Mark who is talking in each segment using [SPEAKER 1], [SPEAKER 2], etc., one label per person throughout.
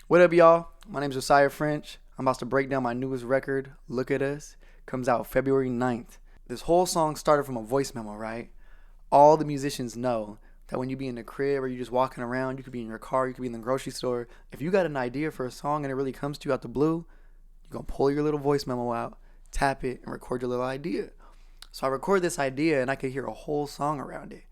[SPEAKER 1] What up, y'all? My name is Josiah French. I'm about to break down my newest record, Look at Us. Comes out February 9th. This whole song started from a voice memo, right? All the musicians know that when you be in the crib or you just walking around, you could be in your car, you could be in the grocery store. If you got an idea for a song and it really comes to you out the blue, you're going to pull your little voice memo out, tap it, and record your little idea. So I recorded this idea and I could hear a whole song around it.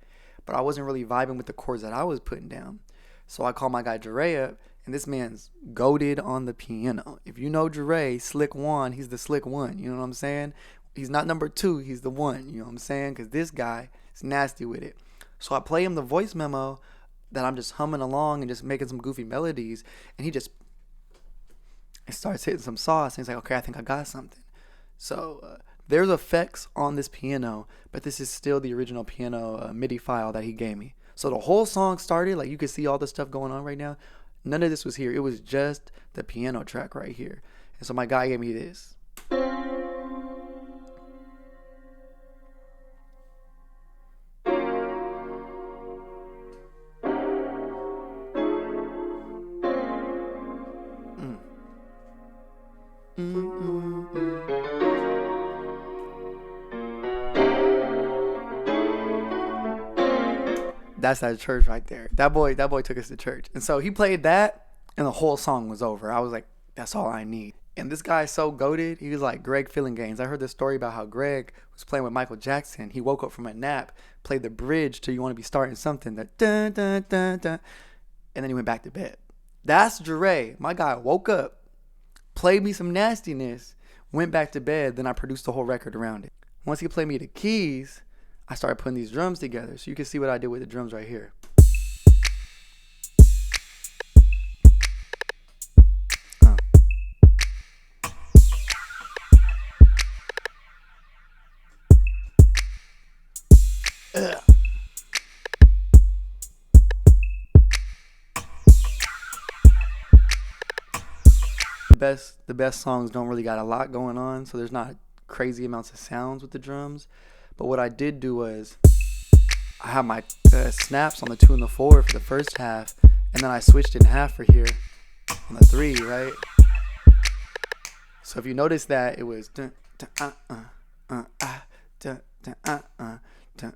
[SPEAKER 1] But I wasn't really vibing with the chords that I was putting down. So I called my guy Jare up, and this man's goated on the piano. If you know Jare, Slick One, he's the Slick One. You know what I'm saying? He's not number two, he's the one. You know what I'm saying? Because this guy is nasty with it. So I play him the voice memo that I'm just humming along and just making some goofy melodies, and he just starts hitting some sauce, and he's like, okay, I think I got something. So there's effects on this piano, but this is still the original piano MIDI file that he gave me. So the whole song started, like you can see all the stuff going on right now. None of this was here. It was just the piano track right here. And so my guy gave me this. Mm. That's that church right there. That boy took us to church. And so he played that and the whole song was over. I was like, that's all I need. And this guy's so goated. He was like Greg Fillinganes. I heard this story about how Greg was playing with Michael Jackson. He woke up from a nap, played the bridge to You Want to Be Starting Something, that dun dun dun dun, and then he went back to bed. That's Jare. My guy woke up, played me some nastiness, went back to bed, then I produced the whole record around it. Once he played me the keys, I started putting these drums together. So you can see what I did with the drums right here. The best songs don't really got a lot going on, so there's not crazy amounts of sounds with the drums. But what I did do was I have my snaps on the 2 and the 4 for the first half, and then I switched in half for here on the 3, right? So if you notice that it was dun, dun, dun, dun, dun, dun,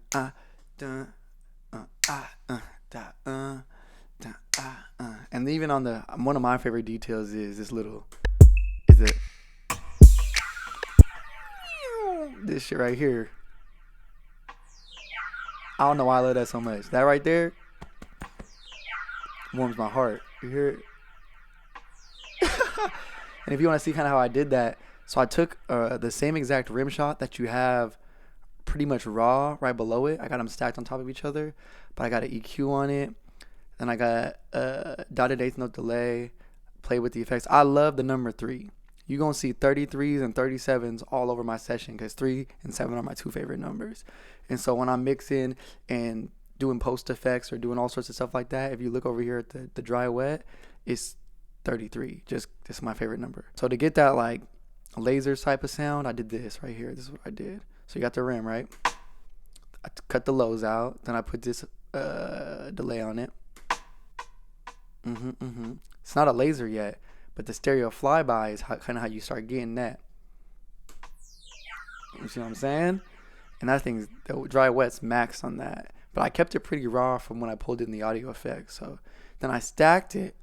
[SPEAKER 1] dun, and even on the one of my favorite details is this shit right here. I don't know why I love that so much. That right there warms my heart. You hear it? And if you want to see kind of how I did that, so I took the same exact rim shot that you have pretty much raw right below it. I got them stacked on top of each other, but I got an EQ on it. Then I got dotted eighth note delay, play with the effects. I love the number 3. You're going to see 33s and 37s all over my session because 3 and 7 are my 2 favorite numbers. And so when I'm mixing and doing post effects or doing all sorts of stuff like that, if you look over here at the dry wet, it's 33. Just this is my favorite number. So to get that like laser type of sound, I did this right here. This is what I did. So you got the rim, right? I cut the lows out. Then I put this delay on it. It's not a laser yet, but the stereo flyby is kind of how you start getting that. You see what I'm saying? And that thing's, the dry wet's maxed on that. But I kept it pretty raw from when I pulled in the audio effects. So then I stacked it.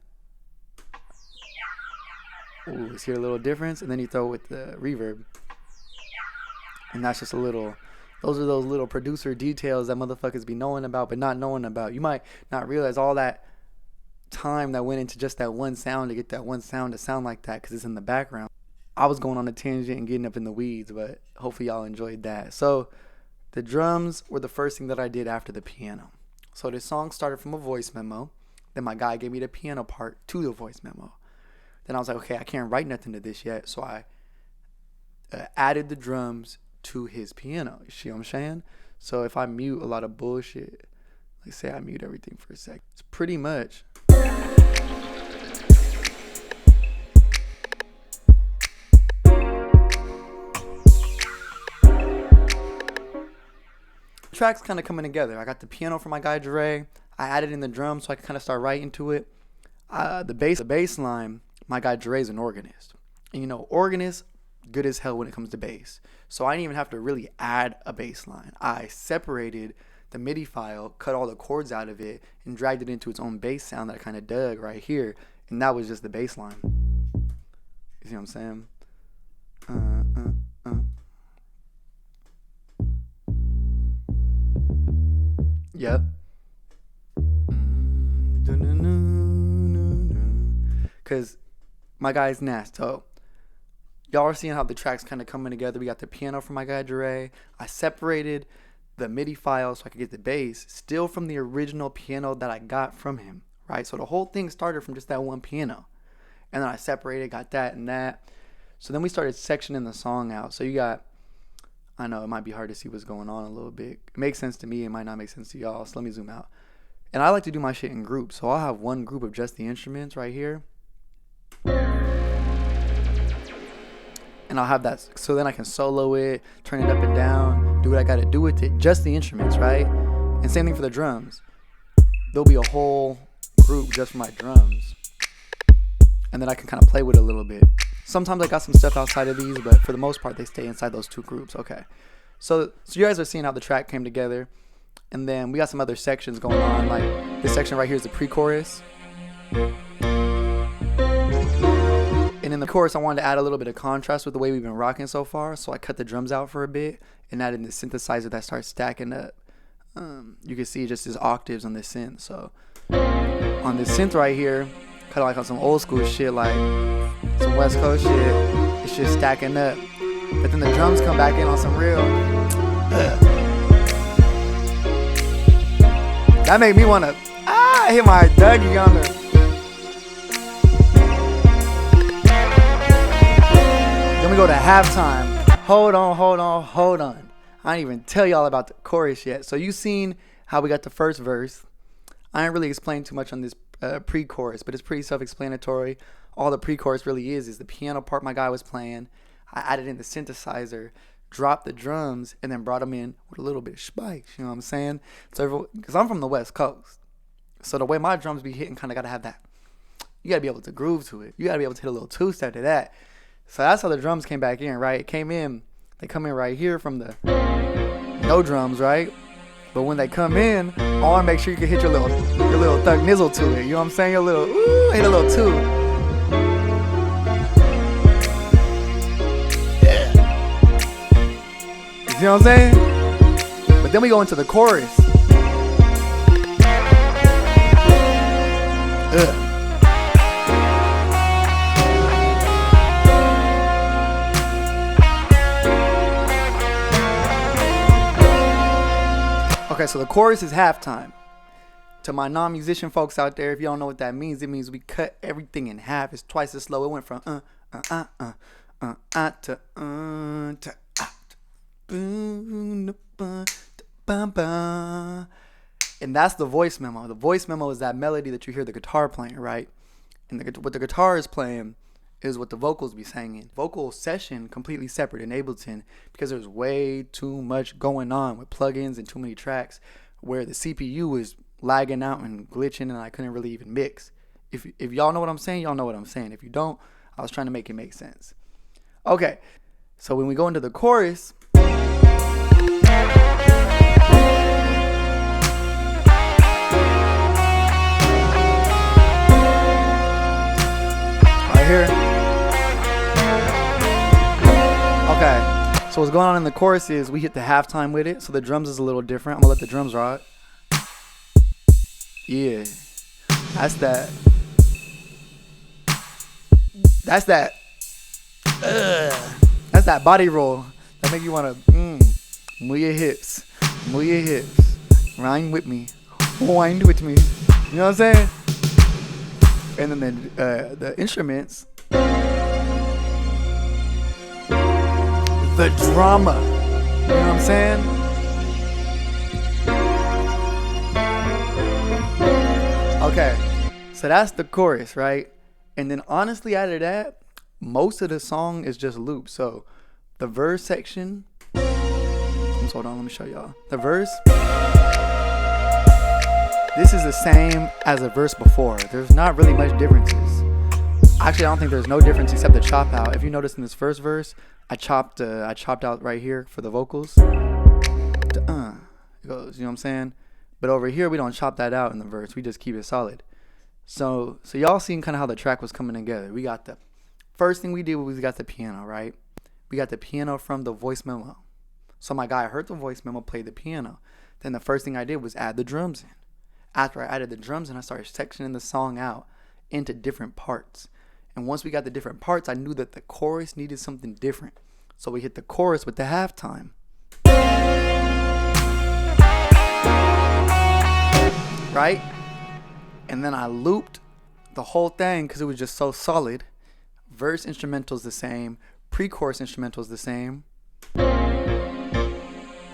[SPEAKER 1] Ooh, see a little difference? And then you throw it with the reverb. And that's just those are those little producer details that motherfuckers be knowing about but not knowing about. You might not realize all that time that went into just that one sound to get that one sound to sound like that because it's in the background. I was going on a tangent and getting up in the weeds, but hopefully y'all enjoyed that. So the drums were the first thing that I did after the piano. So this song started from a voice memo. Then my guy gave me the piano part to the voice memo. Then I was like, okay, I can't write nothing to this yet. So I added the drums to his piano. You see what I'm saying? So if I mute a lot of bullshit, like say I mute everything for a sec, it's pretty much tracks kind of coming together. I got the piano from my guy Jare. I added in the drums so I could kind of start writing to it. The bass line, my guy Jare is an organist. And you know, organists, good as hell when it comes to bass. So I didn't even have to really add a bass line. I separated the MIDI file, cut all the chords out of it, and dragged it into its own bass sound that I kind of dug right here. And that was just the bass line. You see what I'm saying? Yep. Because my guy's nasty. So y'all are seeing how the tracks kind of coming together. We got the piano from my guy Jare. I separated the MIDI file so I could get the bass, still from the original piano that I got from him, right? So the whole thing started from just that one piano. And then I separated, got that and that. So then we started sectioning the song out. So you got, I know it might be hard to see what's going on a little bit. It makes sense to me. It might not make sense to y'all. So let me zoom out. And I like to do my shit in groups. So I'll have one group of just the instruments right here. And I'll have that, so then I can solo it, turn it up and down, do what I gotta do with it, just the instruments, right? And same thing for the drums. There'll be a whole group just for my drums. And then I can kind of play with it a little bit. Sometimes I got some stuff outside of these, but for the most part, they stay inside those two groups. Okay. So you guys are seeing how the track came together. And then we got some other sections going on. Like this section right here is the pre-chorus. And in the chorus, I wanted to add a little bit of contrast with the way we've been rocking so far. So I cut the drums out for a bit and added the synthesizer that starts stacking up. You can see just as octaves on this synth. So on this synth right here, kind of like on some old school shit, like some West Coast shit, it's just stacking up. But then the drums come back in on some real. That made me want to hit my Dougie on the. Then we go to halftime. Hold on. I didn't even tell y'all about the chorus yet. So you seen how we got the first verse. I ain't really explained too much on this pre-chorus, but it's pretty self-explanatory. All the pre-chorus really is the piano part my guy was playing. I added in the synthesizer, dropped the drums, and then brought them in with a little bit of spice. You know what I'm saying? So because I'm from the West Coast, so the way my drums be hitting, kind of gotta have that. You gotta be able to groove to it. You gotta be able to hit a little two-step to that. So that's how the drums came back in, right? It came in, they come in right here from the no drums, right? But when they come in, I want to make sure you can hit your little thug nizzle to it. You know what I'm saying? Your little, hit a little two. Yeah. You see what I'm saying? But then we go into the chorus. Okay, so the chorus is halftime. To my non-musician folks out there, if you don't know what that means, it means we cut everything in half. It's twice as slow. It went from to and that's the voice memo. The voice memo is that melody that you hear the guitar playing, right? And what the guitar is playing is what the vocals be singing. Vocal session completely separate in Ableton because there's way too much going on with plugins and too many tracks where the CPU was lagging out and glitching and I couldn't really even mix. If y'all know what I'm saying, y'all know what I'm saying. If you don't, I was trying to make it make sense. Okay, so when we go into the chorus, right here. Okay, so what's going on in the chorus is we hit the halftime with it, so the drums is a little different. I'm gonna let the drums rock. Yeah, that's that. That's that body roll that make you wanna move your hips, rhyme with me, wind with me. You know what I'm saying? And then the instruments. The drama. You know what I'm saying? Okay, so that's the chorus, right? And then honestly, out of that, most of the song is just loops. So the verse section, hold on, let me show y'all. The verse, This is the same as the verse before. There's not really much differences. Actually, I don't think there's no difference except the chop out. If you notice in this first verse, I chopped out right here for the vocals. It goes, you know what I'm saying? But over here, we don't chop that out in the verse. We just keep it solid. So y'all seen kind of how the track was coming together. We got the first thing we did was we got the piano, right? We got the piano from the voice memo. So my guy heard the voice memo, played the piano. Then the first thing I did was add the drums in. After I added the drums in, I started sectioning the song out into different parts. And once we got the different parts, I knew that the chorus needed something different. So we hit the chorus with the halftime. Right? And then I looped the whole thing because it was just so solid. Verse instrumental's the same. Pre-chorus instrumental's the same.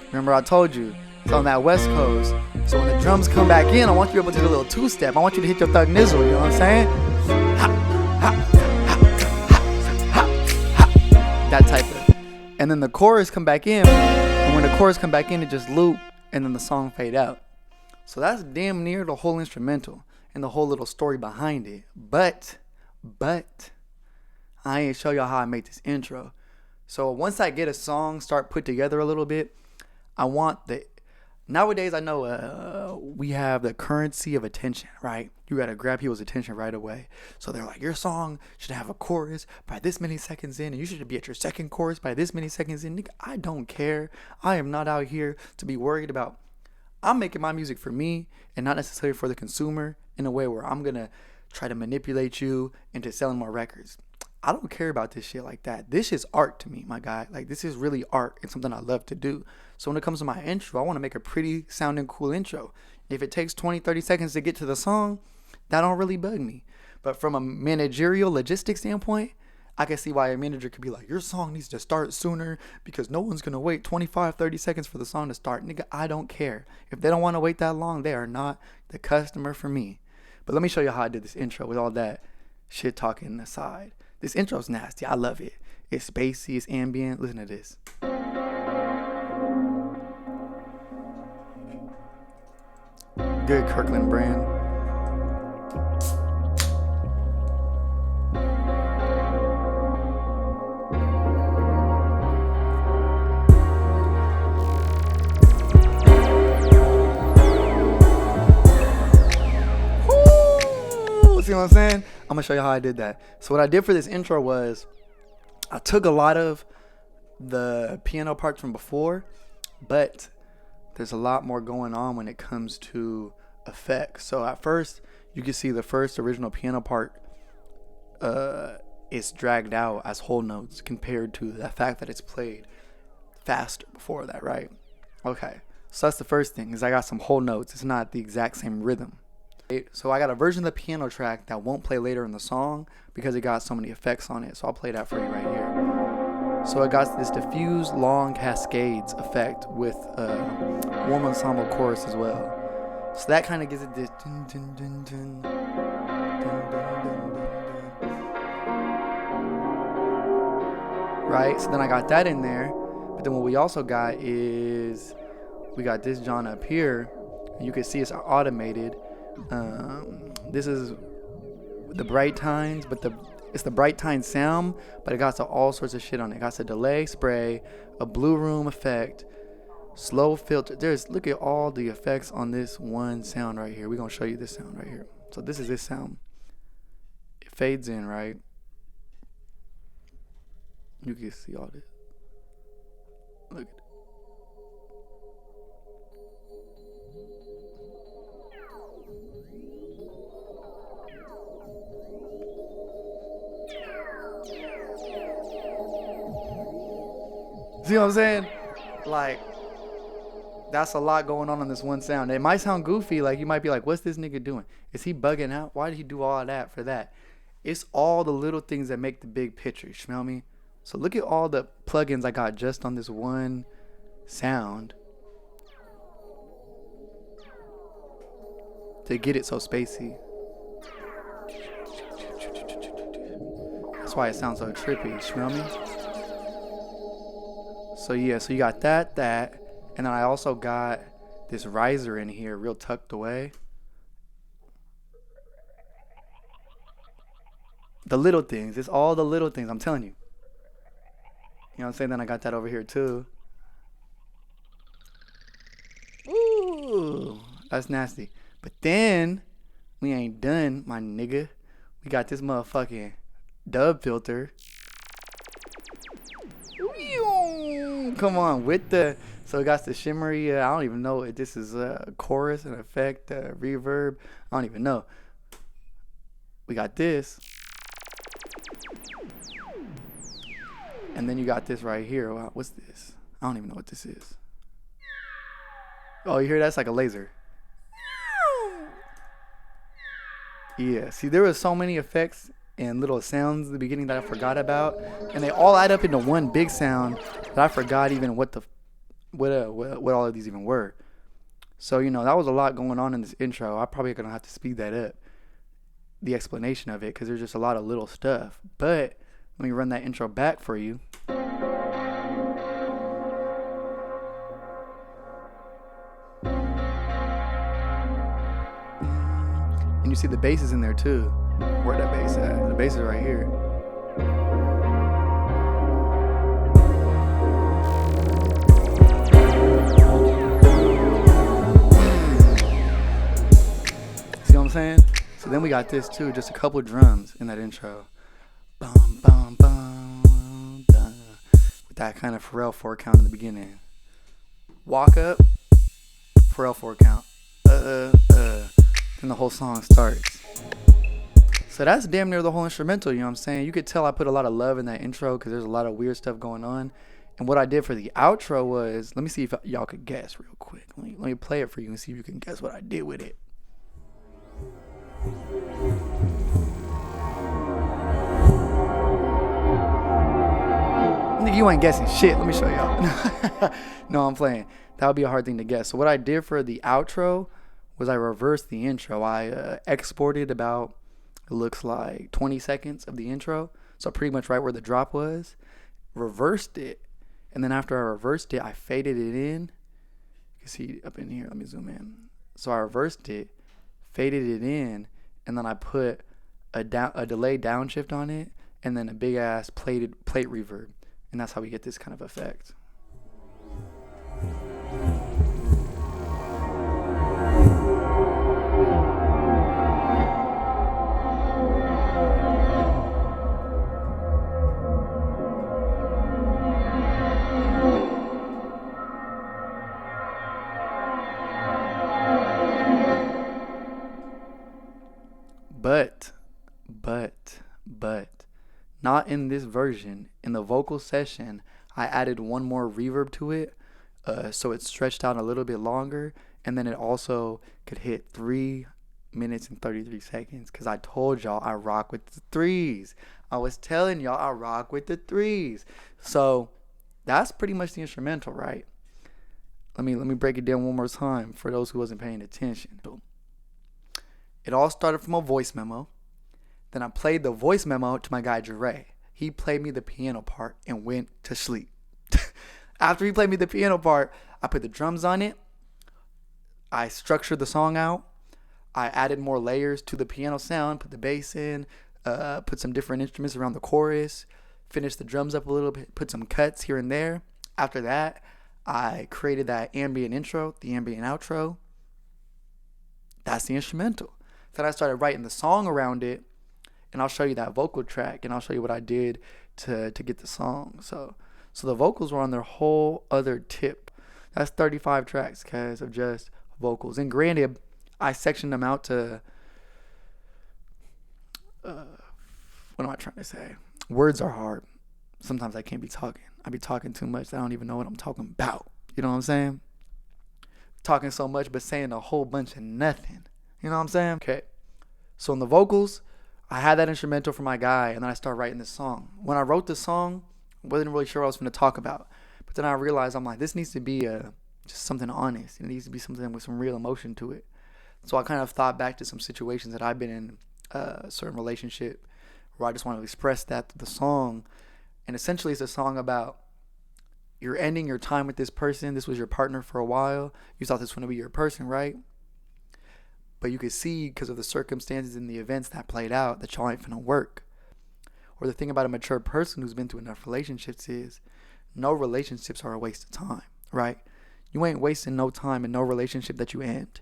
[SPEAKER 1] Remember I told you, it's on that West Coast. So when the drums come back in, I want you to be able to do a little two-step. I want you to hit your thug nizzle, you know what I'm saying? That type of. And then the chorus come back in. And when the chorus come back in, it just loop. And then the song fade out. So that's damn near the whole instrumental. And the whole little story behind it. But, I ain't show y'all how I make this intro. So once I get a song start put together a little bit, I want the... Nowadays, I know we have the currency of attention, right? You got to grab people's attention right away. So they're like, your song should have a chorus by this many seconds in, and you should be at your second chorus by this many seconds in. Nigga, I don't care. I am not out here to be worried about... I'm making my music for me and not necessarily for the consumer in a way where I'm going to try to manipulate you into selling more records. I don't care about this shit like that. This is art to me, my guy. Like, this is really art. It's something I love to do. So when it comes to my intro, I want to make a pretty sounding cool intro. If it takes 20, 30 seconds to get to the song, that don't really bug me. But from a managerial logistics standpoint, I can see why a manager could be like, your song needs to start sooner because no one's going to wait 25, 30 seconds for the song to start. Nigga, I don't care. If they don't want to wait that long, they are not the customer for me. But let me show you how I did this intro with all that shit talking aside. This intro's nasty. I love it. It's spacey. It's ambient. Listen to this. Good Kirkland brand. See what I'm saying? I'm gonna show you how I did that. So what I did for this intro was I took a lot of the piano parts from before, but there's a lot more going on when it comes to effects. So at first, you can see the first original piano part is dragged out as whole notes compared to the fact that it's played faster before that, right? Okay, so that's the first thing, is I got some whole notes. It's not the exact same rhythm. So I got a version of the piano track that won't play later in the song because it got so many effects on it. So I'll play that for you right here. So it got this diffuse long cascades effect with a warm ensemble chorus as well. So that kind of gives it this dun, dun, dun, dun, dun, dun, dun, dun. Right? So then I got that in there. But then what we also got is we got this John up here. And you can see it's automated. This is the Bright Tines, but it's the Bright Tine sound, but it got all sorts of shit on it. It got a delay spray, a blue room effect, slow filter. Look at all the effects on this one sound right here. We're gonna show you this sound right here. So this is this sound. It fades in, right? You can see all this. Look at it. See what I'm saying? Like, that's a lot going on this one sound. It might sound goofy. Like, you might be like, what's this nigga doing? Is he bugging out? Why did he do all of that for that? It's all the little things that make the big picture. You smell me? So look at all the plugins I got just on this one sound to get it so spacey. That's why it sounds so trippy. You smell me? So yeah, so you got that, and then I also got this riser in here, real tucked away. The little things. It's all the little things. I'm telling you. You know what I'm saying? Then I got that over here too. Ooh, that's nasty. But then we ain't done, my nigga. We got this motherfucking dub filter. Come on, with the, so it got the shimmery, I don't even know if this is a chorus, an effect, reverb. I don't even know. We got this. And then you got this right here. Wow, what's this? I don't even know what this is. Oh, you hear that? It's like a laser. Yeah, see, there was so many effects and little sounds at the beginning that I forgot about, and they all add up into one big sound that I forgot even what all of these even were. So, you know, that was a lot going on in this intro. I'm probably gonna have to speed that up, the explanation of it, because there's just a lot of little stuff. But let me run that intro back for you. And you see the bass is in there too. Where that bass at? The bass is right here. See what I'm saying? So then we got this too, just a couple of drums in that intro. Bum, bum, bum, bum. With that kind of Pharrell 4 count in the beginning. Walk up, Pharrell 4 count. And the whole song starts. So that's damn near the whole instrumental, you know what I'm saying? You could tell I put a lot of love in that intro because there's a lot of weird stuff going on. And what I did for the outro was, let me see if y'all could guess real quick. Let me play it for you and see if you can guess what I did with it. Nigga, you ain't guessing shit. Let me show y'all. No, I'm playing. That would be a hard thing to guess. So what I did for the outro was I reversed the intro. I exported about, it looks like 20 seconds of the intro. So pretty much right where the drop was. Reversed it. And then after I reversed it, I faded it in. You can see up in here. Let me zoom in. So I reversed it, faded it in, and then I put a delay downshift on it, and then a big ass plate reverb. And that's how we get this kind of effect. But, not in this version. In the vocal session, I added one more reverb to it, so it stretched out a little bit longer, and then it also could hit 3 minutes and 33 seconds, because I told y'all I rock with the threes. I was telling y'all I rock with the threes. So, that's pretty much the instrumental, right? Let me break it down one more time for those who wasn't paying attention. It all started from a voice memo. Then I played the voice memo to my guy Jare. He played me the piano part and went to sleep. After he played me the piano part, I put the drums on it. I structured the song out. I added more layers to the piano sound, put the bass in, put some different instruments around the chorus, finished the drums up a little bit, put some cuts here and there. After that, I created that ambient intro, the ambient outro. That's the instrumental. Then I started writing the song around it, and I'll show you that vocal track, and I'll show you what I did to get the song. So the vocals were on their whole other tip. That's 35 tracks, guys, of just vocals. And granted, I sectioned them out to, what am I trying to say? Words are hard. Sometimes I can't be talking. I be talking too much. I don't even know what I'm talking about. You know what I'm saying? Talking so much, but saying a whole bunch of nothing. You know what I'm saying? Okay. So in the vocals, I had that instrumental for my guy, and then I started writing this song. When I wrote this song, I wasn't really sure what I was going to talk about. But then I realized, I'm like, this needs to be just something honest. It needs to be something with some real emotion to it. So I kind of thought back to some situations that I've been in a certain relationship where I just want to express that through the song. And essentially it's a song about you're ending your time with this person. This was your partner for a while. You thought this was going to be your person, right? But you could see, because of the circumstances and the events that played out, that y'all ain't finna work. or the thing about a mature person who's been through enough relationships is no relationships are a waste of time, right? You ain't wasting no time in no relationship that you end.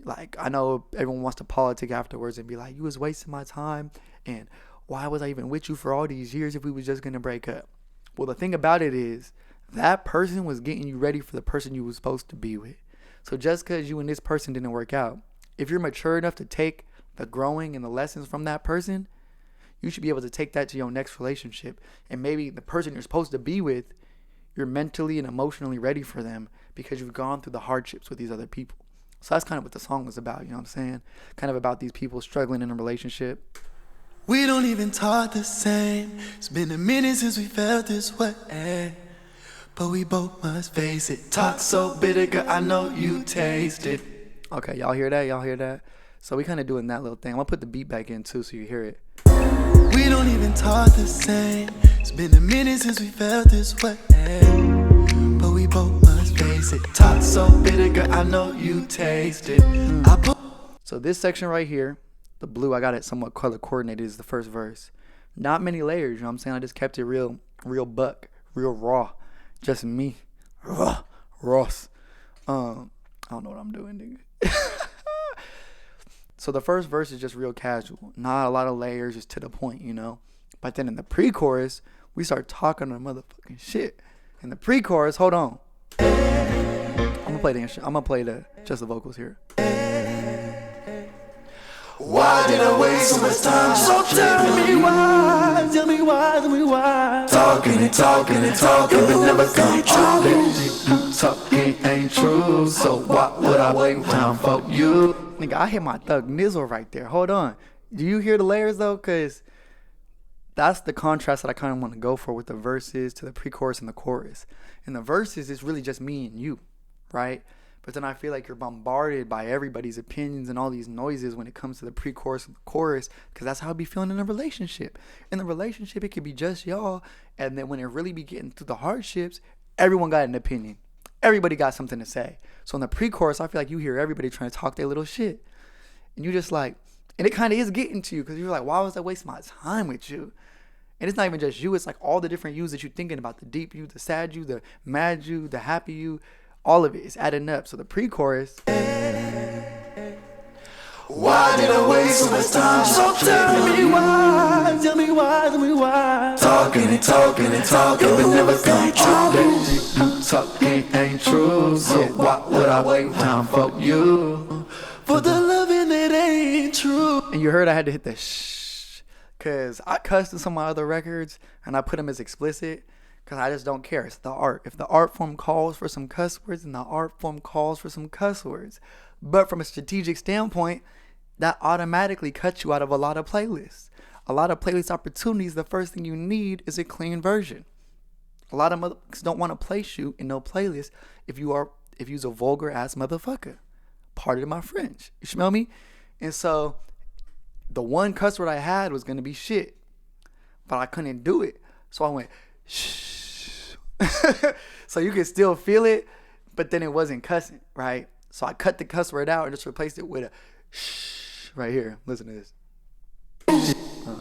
[SPEAKER 1] Like, I know everyone wants to politic afterwards and be like, you was wasting my time, and why was I even with you for all these years if we was just gonna break up? Well, the thing about it is that person was getting you ready for the person you was supposed to be with. So just because you and this person didn't work out, if you're mature enough to take the growing and the lessons from that person, you should be able to take that to your next relationship. And maybe the person you're supposed to be with, you're mentally and emotionally ready for them because you've gone through the hardships with these other people. So that's kind of what the song was about, you know what I'm saying? Kind of about these people struggling in a relationship.
[SPEAKER 2] We don't even talk the same. It's been a minute since we felt this way, but we both must face it. Talk so bitter, girl, I know you taste it.
[SPEAKER 1] Okay, y'all hear that? Y'all hear that? So we kind of doing that little thing. I'm going to put the beat back in too so you hear it.
[SPEAKER 2] We don't even talk the same. It's been a minute since we felt this way, but we both must face it. Talk so bitter, girl, I know you taste it.
[SPEAKER 1] So this section right here, the blue, I got it somewhat color coordinated, is the first verse. Not many layers, you know what I'm saying? I just kept it real buck, real raw. Just me. Ross. I don't know what I'm doing, nigga. So the first verse is just real casual. Not a lot of layers, just to the point, you know? But then in the pre-chorus, we start talking our motherfucking shit. In the pre-chorus, hold on. I'm gonna play just the vocals here.
[SPEAKER 2] Why did I waste so much time? So tell me why, tell me why. Talking, but never come true.
[SPEAKER 1] Talking ain't true, so why would I wait time for you? Nigga, I hit my thug nizzle right there. Hold on. Do you hear the layers though? Cause that's the contrast that I kind of want to go for with the verses to the pre-chorus and the chorus. In the verses, it's really just me and you, right? But then I feel like you're bombarded by everybody's opinions and all these noises when it comes to the pre-chorus and the chorus, because that's how I be feeling in a relationship. In the relationship, it could be just y'all, and then when it really be getting through the hardships, everyone got an opinion. Everybody got something to say. So in the pre-chorus, I feel like you hear everybody trying to talk their little shit. And you just like, and it kind of is getting to you, because you're like, why was I wasting my time with you? And it's not even just you, it's like all the different yous that you're thinking about, the deep you, the sad you, the mad you, the happy you. All of it is adding up. So the pre-chorus.
[SPEAKER 2] Why did I waste so much time? So tell me why, tell me why. Talking, but never come true.
[SPEAKER 1] Talking ain't true, so why would I wait time for you?
[SPEAKER 2] For the loving that ain't true.
[SPEAKER 1] And you heard I had to hit the shh, because I cussed in some of my other records and I put them as explicit. Because I just don't care. It's the art. If the art form calls for some cuss words, then the art form calls for some cuss words. But from a strategic standpoint, that automatically cuts you out of a lot of playlists. A lot of playlist opportunities, the first thing you need is a clean version. A lot of motherfuckers don't want to place you in no playlist if you's a vulgar ass motherfucker. Pardon my French. You smell me? And so the one cuss word I had was going to be shit. But I couldn't do it. So I went, shh. So you could still feel it, but then it wasn't cussing, right? So I cut the cuss word out and just replaced it with a shh right here. Listen to this. You know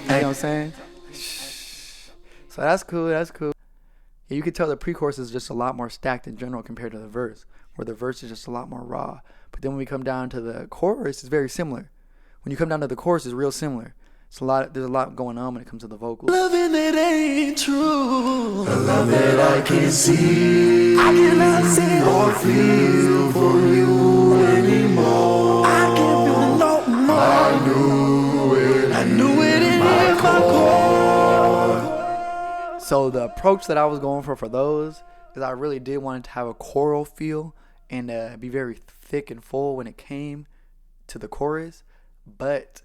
[SPEAKER 1] what I'm saying? So that's cool. Yeah, you could tell the pre-chorus is just a lot more stacked in general compared to the verse, where the verse is just a lot more raw. But then when we come down to the chorus, it's very similar. When you come down to the chorus, it's real similar. There's a lot going on when it comes to the vocals.
[SPEAKER 2] Loving that ain't true. A love that I can't see. I cannot see or feel for you anymore. I can't feel it no more. I knew it in my core.
[SPEAKER 1] So the approach that I was going for those is I really did want it to have a choral feel and be very thick and full when it came to the chorus, but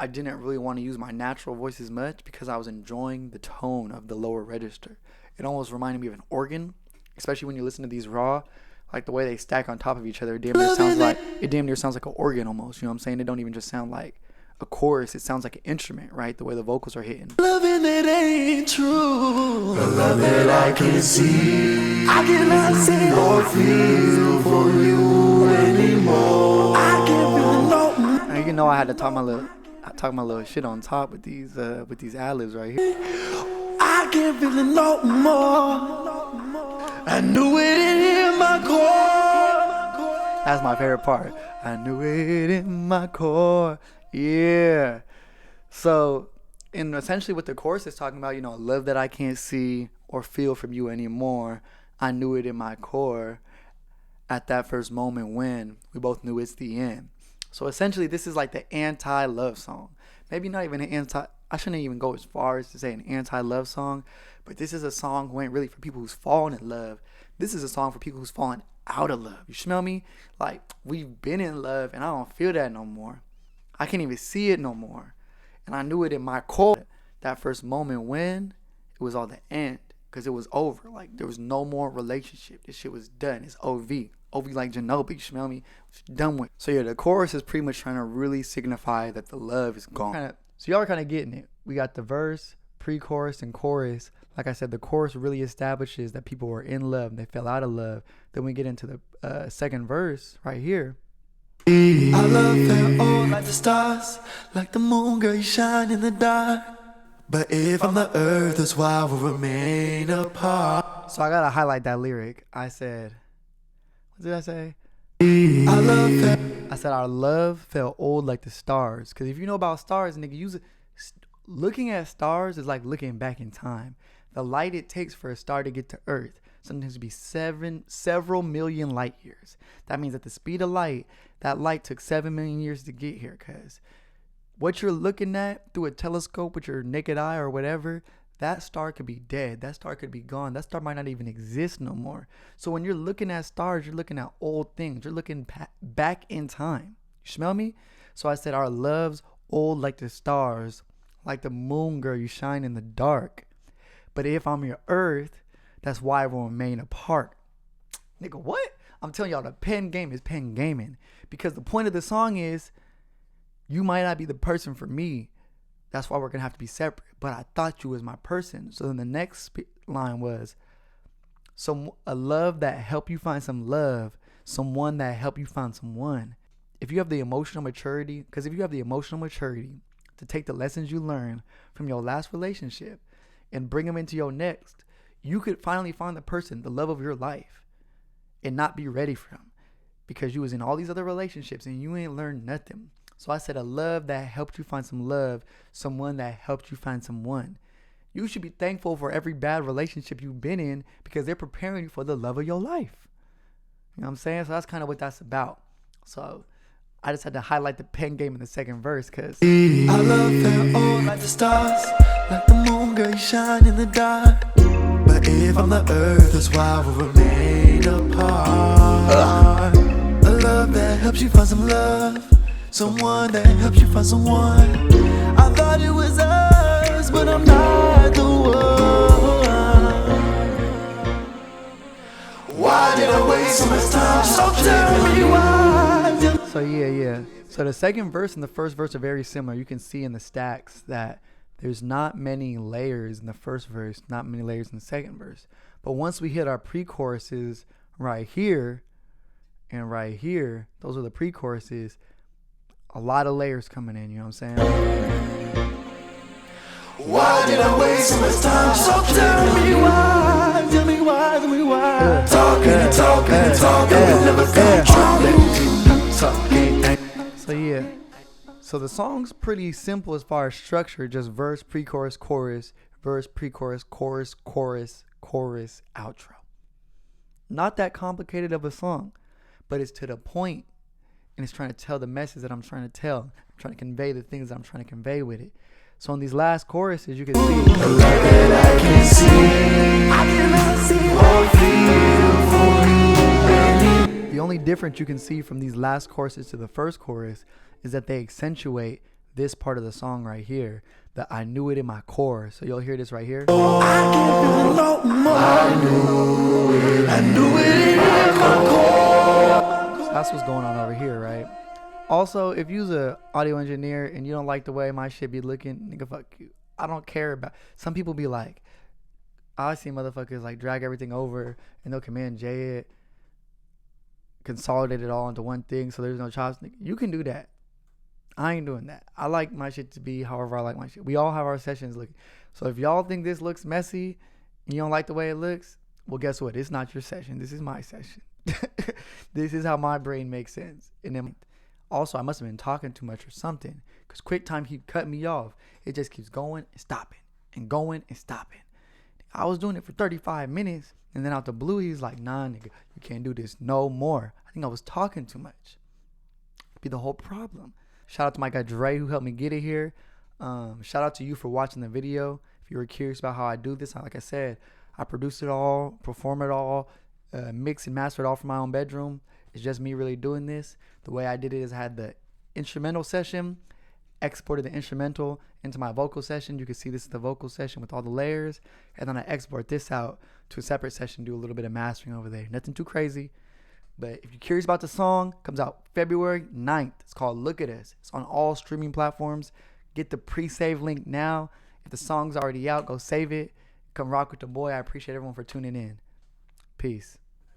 [SPEAKER 1] I didn't really want to use my natural voice as much because I was enjoying the tone of the lower register. It almost reminded me of an organ, especially when you listen to these raw, like the way they stack on top of each other. It damn near sounds like an organ almost. You know what I'm saying? It don't even just sound like a chorus. It sounds like an instrument, right? The way the vocals are hitting.
[SPEAKER 2] Loving that ain't true. A love that I can't see. I cannot see or feel for you anymore. I can't feel it no more.
[SPEAKER 1] You know I had to talk my little. I talk my little shit on top with these ad-libs right here.
[SPEAKER 2] I can't feel it no more. I knew it in my core.
[SPEAKER 1] That's my favorite part. I knew it in my core. Yeah. So, and essentially what the chorus is talking about, love that I can't see or feel from you anymore. I knew it in my core at that first moment when we both knew it's the end. So essentially this is like the anti-love song. Maybe not even I shouldn't even go as far as to say an anti-love song, but this is a song who ain't really for people who's fallen in love. This is a song for people who's fallen out of love. You smell me? Like, we've been in love and I don't feel that no more. I can't even see it no more. And I knew it in my core that first moment when it was all the end, because it was over. Like, there was no more relationship. This shit was done. It's OV. OV like Ginobili, you smell me? It's done with. So yeah, the chorus is pretty much trying to really signify that the love is gone. So y'all are kind of getting it. We got the verse, pre-chorus, and chorus. Like I said, the chorus really establishes that people were in love and they fell out of love. Then we get into the second verse right here.
[SPEAKER 2] I love that all like the stars, like the moon, girl, you shine in the dark. But if I'm the earth, that's why we'll remain apart.
[SPEAKER 1] So I gotta highlight that lyric. I said, what did I say?
[SPEAKER 2] I love that.
[SPEAKER 1] I said our love felt old like the stars. Because if you know about stars, nigga, looking at stars is like looking back in time. The light it takes for a star to get to Earth sometimes be several million light years. That means at the speed of light, that light took 7 million years to get here. Because what you're looking at through a telescope with your naked eye or whatever, that star could be dead. That star could be gone. That star might not even exist no more. So when you're looking at stars, you're looking at old things. You're looking back in time. You smell me? So I said our love's old like the stars, like the moon, girl, you shine in the dark. But if I'm your earth, that's why we'll remain apart. Nigga, what? I'm telling y'all, the pen game is pen gaming. Because the point of the song is, you might not be the person for me. That's why we're going to have to be separate. But I thought you was my person. So then the next line was, a love that helped you find some love. Someone that helped you find someone. If you have the emotional maturity, because if you have the emotional maturity to take the lessons you learned from your last relationship and bring them into your next, you could finally find the person, the love of your life, and not be ready for him. Because you was in all these other relationships and you ain't learned nothing. So I said a love that helped you find some love, someone that helped you find someone. You should be thankful for every bad relationship you've been in because they're preparing you for the love of your life. You know what I'm saying? So that's kind of what that's about. So I just had to highlight the pen game in the second verse because
[SPEAKER 2] I love that all like the stars, like the moon, girl, you shine in the dark. But if I'm the earth, that's why we'll remain apart. A love that helps you find some love. Someone that helps you find someone. I thought it was us, but I'm not the one. Why did I waste so much time? So tell me why.
[SPEAKER 1] So yeah. So the second verse and the first verse are very similar. You can see in the stacks that there's not many layers in the first verse, not many layers in the second verse. But once we hit our pre-choruses right here and right here, those are the pre-choruses. A lot of layers coming in, you know what I'm saying?
[SPEAKER 2] Why did I waste so much time? So tell me why. Tell me why. Talking, we never come true.
[SPEAKER 1] So yeah. So the song's pretty simple as far as structure. Just verse, pre-chorus, chorus, verse, pre-chorus, chorus, outro. Not that complicated of a song, but it's to the point. And it's trying to tell the message that I'm trying to tell. I'm trying to convey the things that I'm trying to convey with it. So in these last choruses, you can see.
[SPEAKER 2] The love that I can see. I cannot see or feel for you.
[SPEAKER 1] The only difference you can see from these last choruses to the first chorus is that they accentuate this part of the song right here. That I knew it in my core. So you'll hear this right here.
[SPEAKER 2] I can't feel no more. I knew it in my core.
[SPEAKER 1] That's what's going on over here, right? Also, if you's a audio engineer and you don't like the way my shit be looking, nigga, fuck you. I don't care about. Some people be like, I see motherfuckers like drag everything over and they'll Command J it, consolidate it all into one thing so there's no chops. Nigga, you can do that. I ain't doing that. I like my shit to be however I like my shit. We all have our sessions looking. So if y'all think this looks messy and you don't like the way it looks, well, guess what? It's not your session. This is my session. This is how my brain makes sense. And then also, I must have been talking too much or something, because QuickTime keep cutting me off. It just keeps going and stopping and going and stopping. I was doing it for 35 minutes, and then out the blue, he's like, nah, nigga, you can't do this no more. I think I was talking too much. Be the whole problem. Shout out to my guy Jare who helped me get it here. Shout out to you for watching the video. If you were curious about how I do this, like I said, I produce it all, perform it all, mix and master it all from my own bedroom. It's just me really doing this. The way I did it is I had the instrumental session, exported the instrumental into my vocal session. You can see this is the vocal session with all the layers. And then I export this out to a separate session, do a little bit of mastering over there. Nothing too crazy. But if you're curious about the song, it comes out February 9th. It's called Look at Us. It's on all streaming platforms. Get the pre-save link now. If the song's already out, go save it. Come rock with the boy. I appreciate everyone for tuning in. Peace.